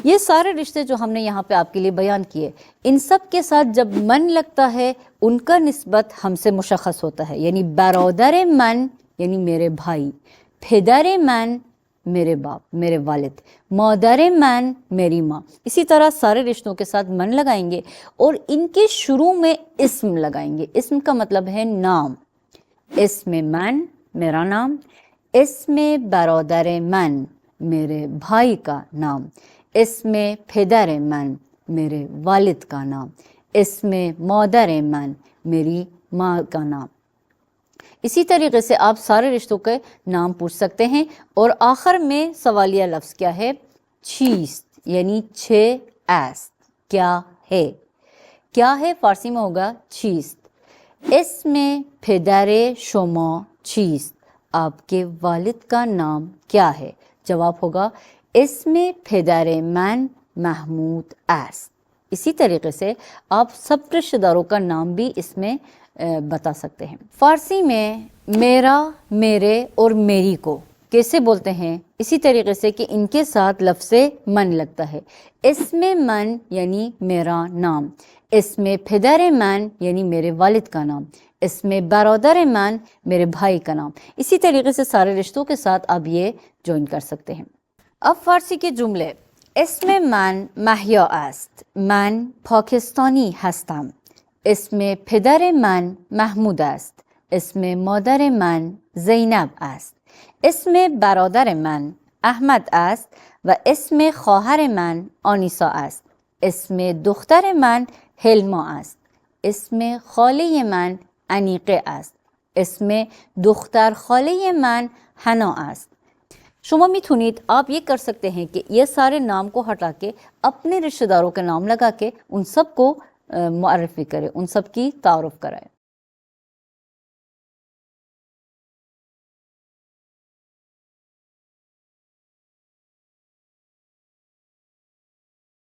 یہ سارے رشتے جو ہم نے یہاں پہ آپ کے لیے بیان کیے، ان سب کے ساتھ جب من لگتا ہے ان کا نسبت ہم سے مشخص ہوتا ہے، یعنی برادر من یعنی میرے بھائی، پدر من میرے باپ میرے والد، مادر من میری ماں. اسی طرح سارے رشتوں کے ساتھ من لگائیں گے اور ان کے شروع میں اسم لگائیں گے. اسم کا مطلب ہے نام. اسم من میرا نام، اسم برادر من میرے بھائی کا نام، اسم پدر من میرے والد کا نام، اسم مادر من میری ماں کا نام. اسی طریقے سے آپ سارے رشتوں کے نام پوچھ سکتے ہیں. اور آخر میں سوالیہ لفظ کیا ہے؟ چیست یعنی چھ است، کیا ہے. کیا ہے فارسی میں ہوگا چیست. اسم پدر شما چیست، آپ کے والد کا نام کیا ہے؟ جواب ہوگا اسم پدر من محمود است. اسی طریقے سے آپ سب رشتہ داروں کا نام بھی اس میں بتا سکتے ہیں. فارسی میں میرا، میرے اور میری کو کیسے بولتے ہیں؟ اسی طریقے سے کہ ان کے ساتھ لفظ من لگتا ہے. اسم من یعنی میرا نام، اسم پدر من یعنی میرے والد کا نام، اسم برادر من میرے بھائی کا نام. اسی طریقے سے سارے رشتوں کے ساتھ آپ یہ جوائن کر سکتے ہیں. اب فارسی کے جملے. اسم من محیا است، من پاکستانی هستم. اسم پدر من محمود است، اسم مادر من زینب است. اسم برادر من احمد است و اسم خواهر من آنیسا است. اسم دختر من حلما است. اسم خاله من انیقه است. اسم دختر خاله من حنا است. شما میتونید آپ یہ کر سکتے ہیں کہ یہ سارے نام کو ہٹا کے اپنے رشتہ داروں کے نام لگا کے ان سب کو معرفی کریں، ان سب کی تعارف کرائیں.